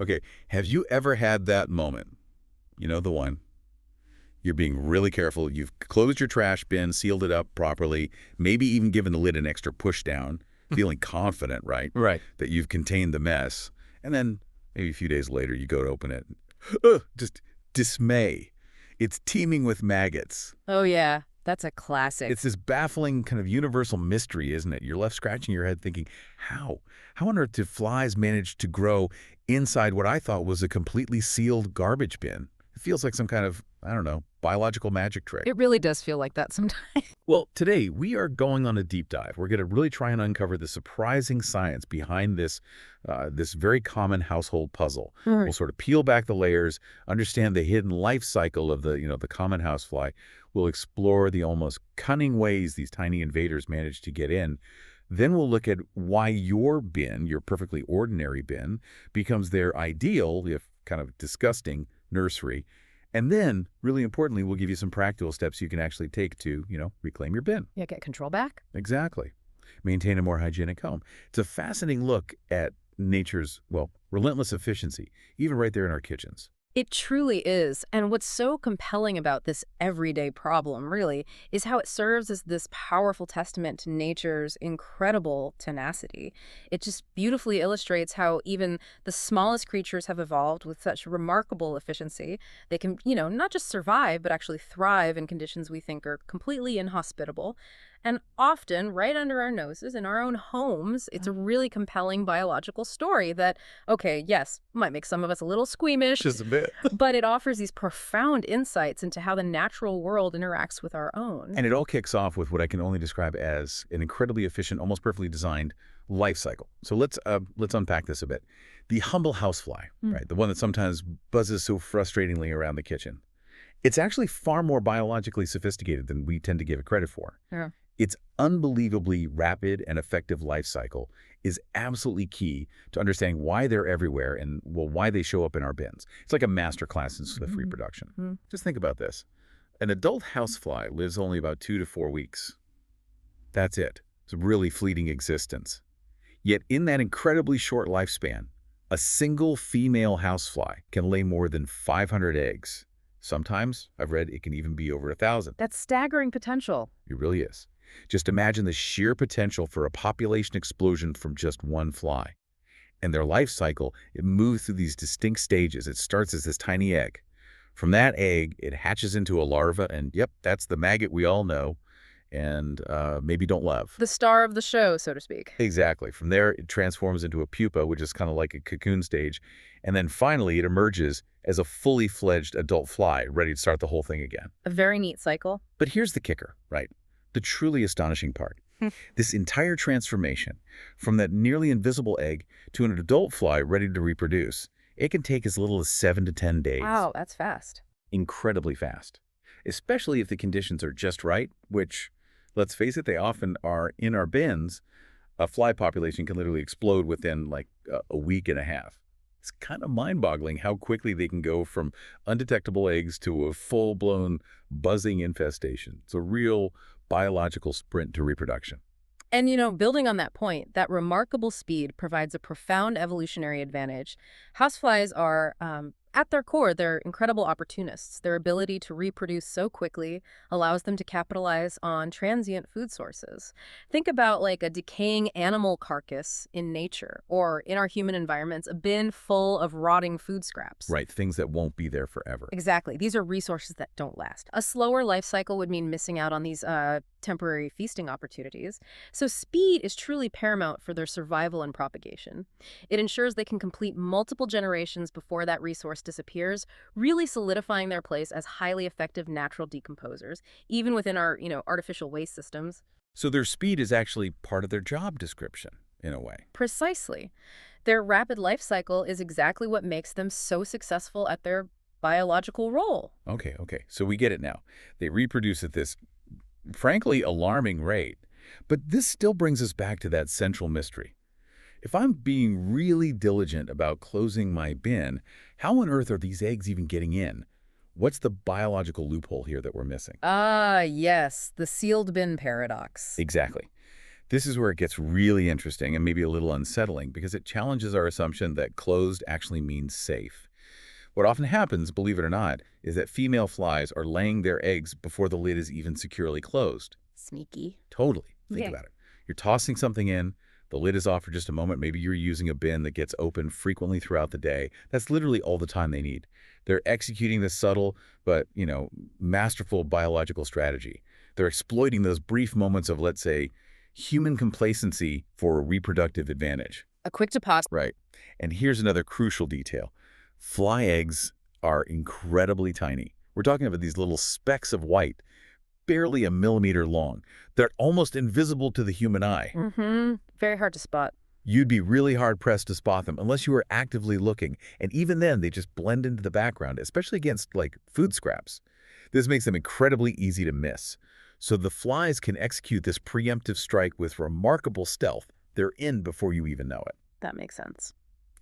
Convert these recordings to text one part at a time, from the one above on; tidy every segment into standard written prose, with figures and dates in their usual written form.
Okay, have you ever had that moment? You know the one. You're being really careful. You've closed your trash bin, sealed it up properly, maybe even given the lid an extra push down, feeling confident, right, Right. that you've contained the mess. And then maybe a few days later, you go to open it. Just dismay. It's teeming with maggots. Oh, yeah. That's a classic. It's this baffling kind of universal mystery, isn't it? You're left scratching your head thinking, how? How on earth did flies manage to grow inside what I thought was a completely sealed garbage bin? It feels like some kind of, I don't know, biological magic trick. It really does feel like that sometimes. Well, today we are going on a deep dive. We're going to really try and uncover the surprising science behind this very common household puzzle. Right. We'll sort of peel back the layers, understand the hidden life cycle of the common housefly. We'll explore the almost cunning ways these tiny invaders manage to get in. Then we'll look at why your bin, your perfectly ordinary bin, becomes their ideal, if kind of disgusting, nursery. And then, really importantly, we'll give you some practical steps you can actually take to, reclaim your bin. Yeah, get control back. Exactly. Maintain a more hygienic home. It's a fascinating look at nature's, well, relentless efficiency, even right there in our kitchens. It truly is. And what's so compelling about this everyday problem, really, is how it serves as this powerful testament to nature's incredible tenacity. It just beautifully illustrates how even the smallest creatures have evolved with such remarkable efficiency. They can, not just survive, but actually thrive in conditions we think are completely inhospitable. And often, right under our noses, in our own homes, it's a really compelling biological story that, okay, yes, might make some of us a little squeamish. Just a bit. But it offers these profound insights into how the natural world interacts with our own. And it all kicks off with what I can only describe as an incredibly efficient, almost perfectly designed life cycle. So let's unpack this a bit. The humble housefly, right? The one that sometimes buzzes so frustratingly around the kitchen. It's actually far more biologically sophisticated than we tend to give it credit for. Yeah. Its unbelievably rapid and effective life cycle is absolutely key to understanding why they're everywhere and, well, why they show up in our bins. It's like a master class in swift reproduction. Just think about this. An adult housefly lives only about 2 to 4 weeks. That's it. It's a really fleeting existence. Yet in that incredibly short lifespan, a single female housefly can lay more than 500 eggs. Sometimes, I've read, it can even be over 1,000. That's staggering potential. It really is. Just imagine the sheer potential for a population explosion from just one fly. And their life cycle, it moves through these distinct stages. It starts as this tiny egg. From that egg, it hatches into a larva, and yep, that's the maggot we all know and maybe don't love. The star of the show, so to speak. Exactly. From there, it transforms into a pupa, which is kind of like a cocoon stage. And then finally, it emerges as a fully fledged adult fly, ready to start the whole thing again. A very neat cycle. But here's the kicker, right? The truly astonishing part. This entire transformation from that nearly invisible egg to an adult fly ready to reproduce, it can take as little as 7 to 10 days. Wow, that's fast. Incredibly fast. Especially if the conditions are just right, which, let's face it, they often are in our bins. A fly population can literally explode within like a week and a half. It's kind of mind-boggling how quickly they can go from undetectable eggs to a full-blown buzzing infestation. It's a real biological sprint to reproduction. And, building on that point, that remarkable speed provides a profound evolutionary advantage. Houseflies are, at their core, they're incredible opportunists. Their ability to reproduce so quickly allows them to capitalize on transient food sources. Think about like a decaying animal carcass in nature, or in our human environments, a bin full of rotting food scraps. Right, things that won't be there forever. Exactly. These are resources that don't last. A slower life cycle would mean missing out on these temporary feasting opportunities. So speed is truly paramount for their survival and propagation. It ensures they can complete multiple generations before that resource disappears, really solidifying their place as highly effective natural decomposers, even within our, artificial waste systems. So their speed is actually part of their job description, in a way. Precisely. Their rapid life cycle is exactly what makes them so successful at their biological role. Okay. So we get it now. They reproduce at this, frankly, alarming rate. But this still brings us back to that central mystery. If I'm being really diligent about closing my bin, how on earth are these eggs even getting in? What's the biological loophole here that we're missing? Ah, yes, the sealed bin paradox. Exactly. This is where it gets really interesting and maybe a little unsettling because it challenges our assumption that closed actually means safe. What often happens, believe it or not, is that female flies are laying their eggs before the lid is even securely closed. Sneaky. Totally. Think Yeah. about it. You're tossing something in, the lid is off for just a moment. Maybe you're using a bin that gets open frequently throughout the day. That's literally all the time they need. They're executing this subtle but, masterful biological strategy. They're exploiting those brief moments of, let's say, human complacency for a reproductive advantage. A quick deposit. Right. And here's another crucial detail. Fly eggs are incredibly tiny. We're talking about these little specks of white, barely a millimeter long. They're almost invisible to the human eye. Very hard to spot. You'd be really hard-pressed to spot them unless you were actively looking. And even then, they just blend into the background, especially against, like, food scraps. This makes them incredibly easy to miss. So the flies can execute this preemptive strike with remarkable stealth. They're in before you even know it. That makes sense.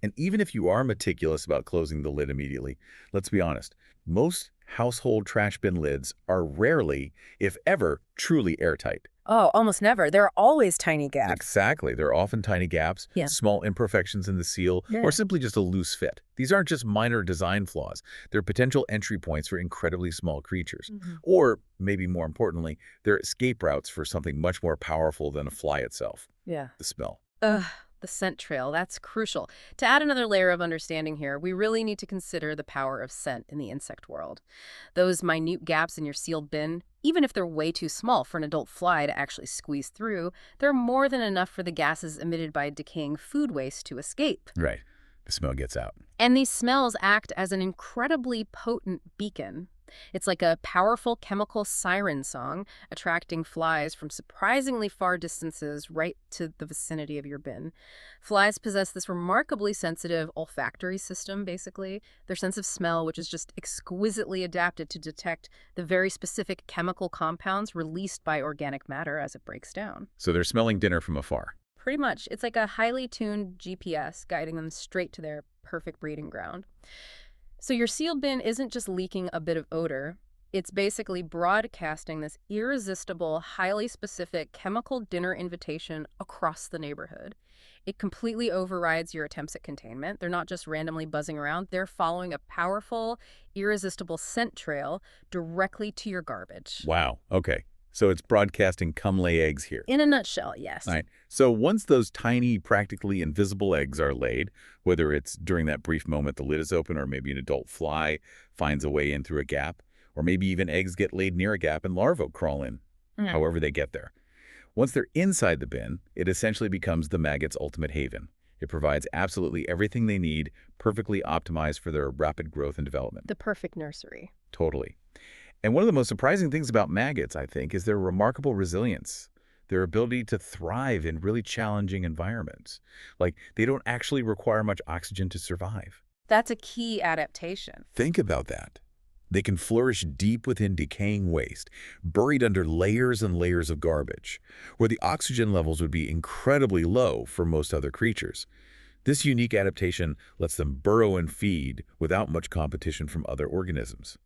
And even if you are meticulous about closing the lid immediately, let's be honest, most household trash bin lids are rarely, if ever, truly airtight. Oh, almost never. There are always tiny gaps. Exactly. There are often tiny gaps, Yeah. small imperfections in the seal, Yeah. or simply just a loose fit. These aren't just minor design flaws. They're potential entry points for incredibly small creatures. Or, maybe more importantly, they're escape routes for something much more powerful than a fly itself, Yeah. the smell. Ugh, the scent trail. That's crucial. To add another layer of understanding here, we really need to consider the power of scent in the insect world. Those minute gaps in your sealed bin, even if they're way too small for an adult fly to actually squeeze through, they're more than enough for the gases emitted by decaying food waste to escape. Right. The smell gets out. And these smells act as an incredibly potent beacon. It's like a powerful chemical siren song, attracting flies from surprisingly far distances right to the vicinity of your bin. Flies possess this remarkably sensitive olfactory system, basically. Their sense of smell, which is just exquisitely adapted to detect the very specific chemical compounds released by organic matter as it breaks down. So they're smelling dinner from afar. Pretty much. It's like a highly tuned GPS guiding them straight to their perfect breeding ground. So your sealed bin isn't just leaking a bit of odor. It's basically broadcasting this irresistible, highly specific chemical dinner invitation across the neighborhood. It completely overrides your attempts at containment. They're not just randomly buzzing around. They're following a powerful, irresistible scent trail directly to your garbage. Wow. Okay. So it's broadcasting come lay eggs here. In a nutshell, yes. All right. So once those tiny, practically invisible eggs are laid, whether it's during that brief moment the lid is open or maybe an adult fly finds a way in through a gap, or maybe even eggs get laid near a gap and larvae crawl in, however they get there. Once they're inside the bin, it essentially becomes the maggot's ultimate haven. It provides absolutely everything they need, perfectly optimized for their rapid growth and development. The perfect nursery. Totally. And one of the most surprising things about maggots, I think, is their remarkable resilience, their ability to thrive in really challenging environments. Like, they don't actually require much oxygen to survive. That's a key adaptation. Think about that. They can flourish deep within decaying waste, buried under layers and layers of garbage, where the oxygen levels would be incredibly low for most other creatures. This unique adaptation lets them burrow and feed without much competition from other organisms.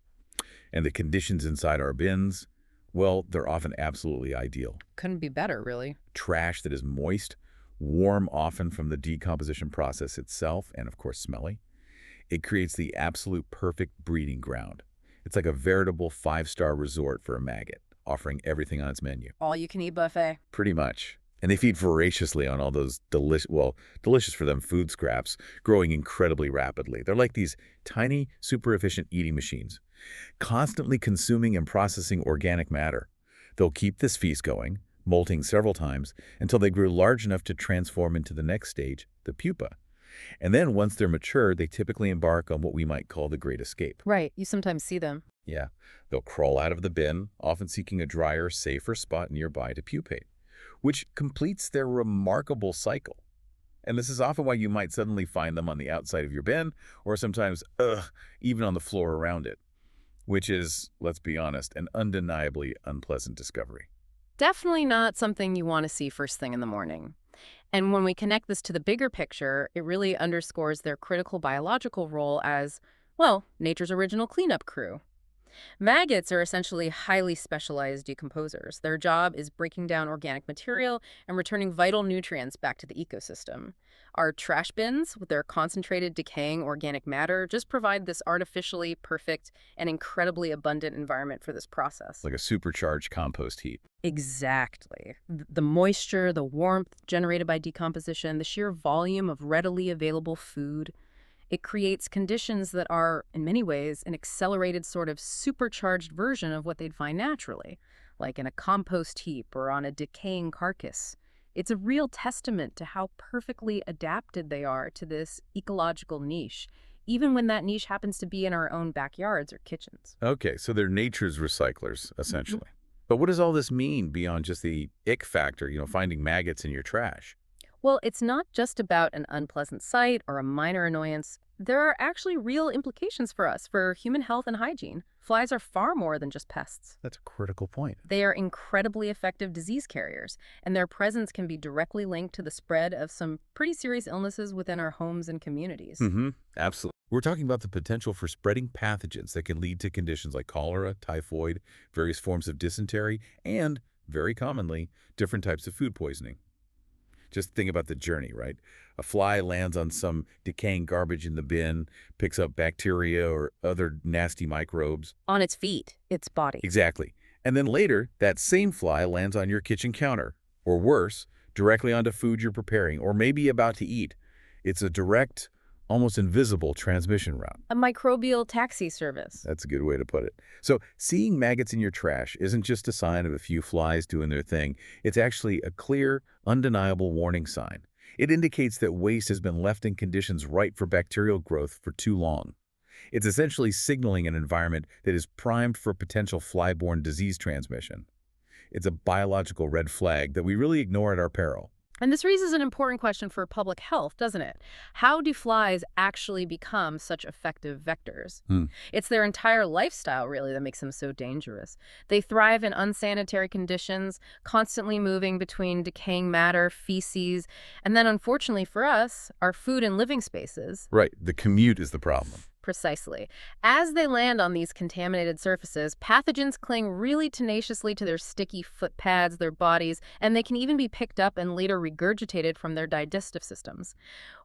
And the conditions inside our bins, well, they're often absolutely ideal. Couldn't be better, really. Trash that is moist, warm often from the decomposition process itself, and of course smelly. It creates the absolute perfect breeding ground. It's like a veritable 5-star resort for a maggot, offering everything on its menu. All-you-can-eat buffet. Pretty much. And they feed voraciously on all those delicious for them food scraps, growing incredibly rapidly. They're like these tiny, super efficient eating machines, constantly consuming and processing organic matter. They'll keep this feast going, molting several times, until they grow large enough to transform into the next stage, the pupa. And then once they're mature, they typically embark on what we might call the Great Escape. Right. You sometimes see them. Yeah. They'll crawl out of the bin, often seeking a drier, safer spot nearby to pupate, which completes their remarkable cycle. And this is often why you might suddenly find them on the outside of your bin, or sometimes, even on the floor around it, which is, let's be honest, an undeniably unpleasant discovery. Definitely not something you want to see first thing in the morning. And when we connect this to the bigger picture, it really underscores their critical biological role as, well, nature's original cleanup crew. Maggots are essentially highly specialized decomposers. Their job is breaking down organic material and returning vital nutrients back to the ecosystem. Our trash bins, with their concentrated decaying organic matter, just provide this artificially perfect and incredibly abundant environment for this process. Like a supercharged compost heap. Exactly. The moisture, the warmth generated by decomposition, the sheer volume of readily available food, it creates conditions that are, in many ways, an accelerated sort of supercharged version of what they'd find naturally, like in a compost heap or on a decaying carcass. It's a real testament to how perfectly adapted they are to this ecological niche, even when that niche happens to be in our own backyards or kitchens. Okay, so they're nature's recyclers, essentially. But what does all this mean beyond just the ick factor, finding maggots in your trash? Well, it's not just about an unpleasant sight or a minor annoyance. There are actually real implications for us, for human health and hygiene. Flies are far more than just pests. That's a critical point. They are incredibly effective disease carriers, and their presence can be directly linked to the spread of some pretty serious illnesses within our homes and communities. Absolutely. We're talking about the potential for spreading pathogens that can lead to conditions like cholera, typhoid, various forms of dysentery, and, very commonly, different types of food poisoning. Just think about the journey, right? A fly lands on some decaying garbage in the bin, picks up bacteria or other nasty microbes. On its feet, its body. Exactly. And then later, that same fly lands on your kitchen counter. Or worse, directly onto food you're preparing, or maybe about to eat. It's a direct, almost invisible transmission route. A microbial taxi service. That's a good way to put it. So seeing maggots in your trash isn't just a sign of a few flies doing their thing. It's actually a clear, undeniable warning sign. It indicates that waste has been left in conditions ripe for bacterial growth for too long. It's essentially signaling an environment that is primed for potential fly-borne disease transmission. It's a biological red flag that we really ignore at our peril. And this raises an important question for public health, doesn't it? How do flies actually become such effective vectors? It's their entire lifestyle, really, that makes them so dangerous. They thrive in unsanitary conditions, constantly moving between decaying matter, feces, and then, unfortunately for us, our food and living spaces. Right. The commute is the problem. Precisely. As they land on these contaminated surfaces, pathogens cling really tenaciously to their sticky foot pads, their bodies, and they can even be picked up and later regurgitated from their digestive systems.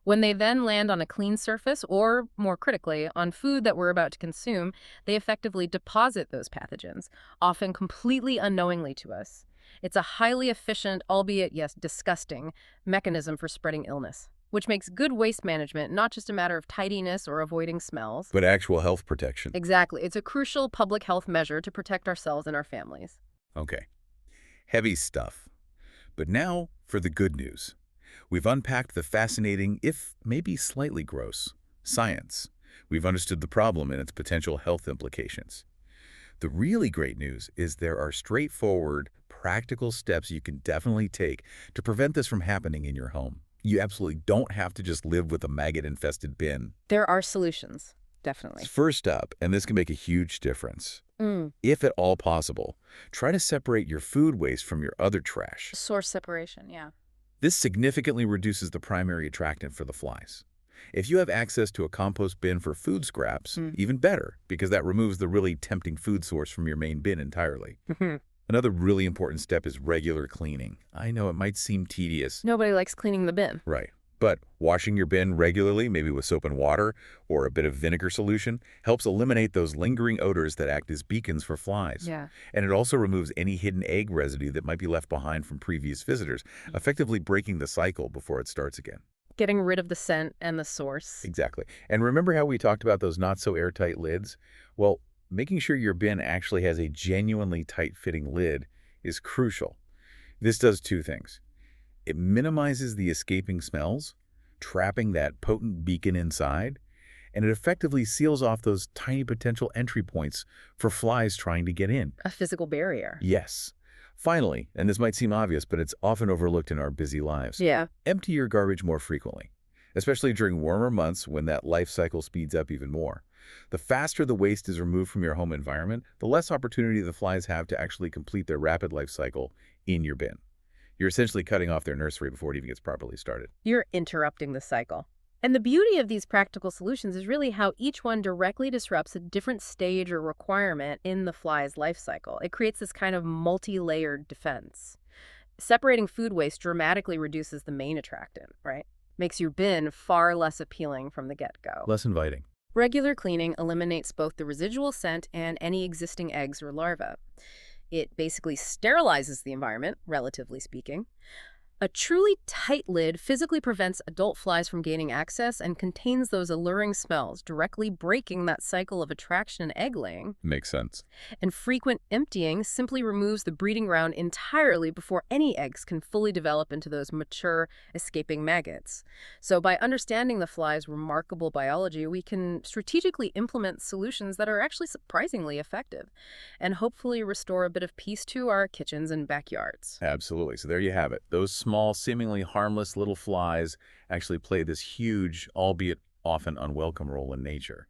When they then land on a clean surface, or more critically, on food that we're about to consume, they effectively deposit those pathogens, often completely unknowingly to us. It's a highly efficient, albeit, yes, disgusting, mechanism for spreading illness, which makes good waste management not just a matter of tidiness or avoiding smells. But actual health protection. Exactly. It's a crucial public health measure to protect ourselves and our families. Okay. Heavy stuff. But now for the good news. We've unpacked the fascinating, if maybe slightly gross, science. We've understood the problem and its potential health implications. The really great news is there are straightforward, practical steps you can definitely take to prevent this from happening in your home. You absolutely don't have to just live with a maggot-infested bin. There are solutions, definitely. First up, and this can make a huge difference, if at all possible, try to separate your food waste from your other trash. Source separation, yeah. This significantly reduces the primary attractant for the flies. If you have access to a compost bin for food scraps, even better, because that removes the really tempting food source from your main bin entirely. Another really important step is regular cleaning. I know it might seem tedious. Nobody likes cleaning the bin. Right. But washing your bin regularly, maybe with soap and water or a bit of vinegar solution, helps eliminate those lingering odors that act as beacons for flies. Yeah. And it also removes any hidden egg residue that might be left behind from previous visitors, effectively breaking the cycle before it starts again. Getting rid of the scent and the source. Exactly. And remember how we talked about those not-so-airtight lids? Well, making sure your bin actually has a genuinely tight-fitting lid is crucial. This does two things. It minimizes the escaping smells, trapping that potent beacon inside, and it effectively seals off those tiny potential entry points for flies trying to get in. A physical barrier. Yes. Finally, and this might seem obvious, but it's often overlooked in our busy lives. Yeah. Empty your garbage more frequently, especially during warmer months when that life cycle speeds up even more. The faster the waste is removed from your home environment, the less opportunity the flies have to actually complete their rapid life cycle in your bin. You're essentially cutting off their nursery before it even gets properly started. You're interrupting the cycle. And the beauty of these practical solutions is really how each one directly disrupts a different stage or requirement in the fly's life cycle. It creates this kind of multi-layered defense. Separating food waste dramatically reduces the main attractant, right? Makes your bin far less appealing from the get-go. Less inviting. Regular cleaning eliminates both the residual scent and any existing eggs or larvae. It basically sterilizes the environment, relatively speaking. A truly tight lid physically prevents adult flies from gaining access and contains those alluring smells, directly breaking that cycle of attraction and egg laying. Makes sense. And frequent emptying simply removes the breeding ground entirely before any eggs can fully develop into those mature, escaping maggots. So by understanding the fly's remarkable biology, we can strategically implement solutions that are actually surprisingly effective and hopefully restore a bit of peace to our kitchens and backyards. Absolutely. So there you have it. Those small, seemingly harmless little flies actually play this huge, albeit often unwelcome role in nature.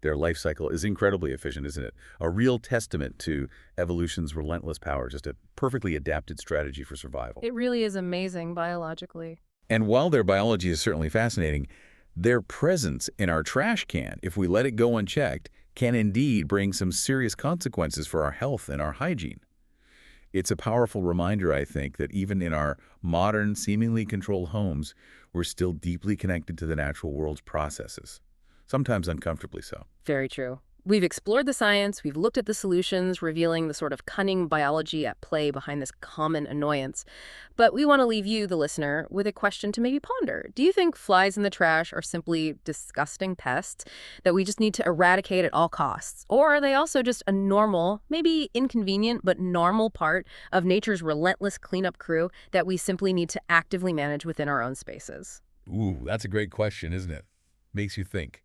Their life cycle is incredibly efficient, isn't it? A real testament to evolution's relentless power, just a perfectly adapted strategy for survival. It really is amazing biologically. And while their biology is certainly fascinating, their presence in our trash can, if we let it go unchecked, can indeed bring some serious consequences for our health and our hygiene. It's a powerful reminder, I think, that even in our modern, seemingly controlled homes, we're still deeply connected to the natural world's processes, sometimes uncomfortably so. Very true. We've explored the science, we've looked at the solutions, revealing the sort of cunning biology at play behind this common annoyance. But we want to leave you, the listener, with a question to maybe ponder. Do you think flies in the trash are simply disgusting pests that we just need to eradicate at all costs? Or are they also just a normal, maybe inconvenient, but normal part of nature's relentless cleanup crew that we simply need to actively manage within our own spaces? Ooh, that's a great question, isn't it? Makes you think.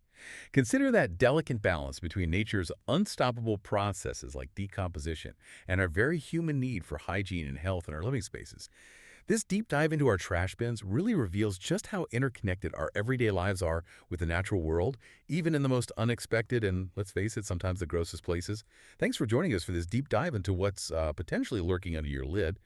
Consider that delicate balance between nature's unstoppable processes like decomposition and our very human need for hygiene and health in our living spaces. This deep dive into our trash bins really reveals just how interconnected our everyday lives are with the natural world, even in the most unexpected and, let's face it, sometimes the grossest places. Thanks for joining us for this deep dive into what's potentially lurking under your lid.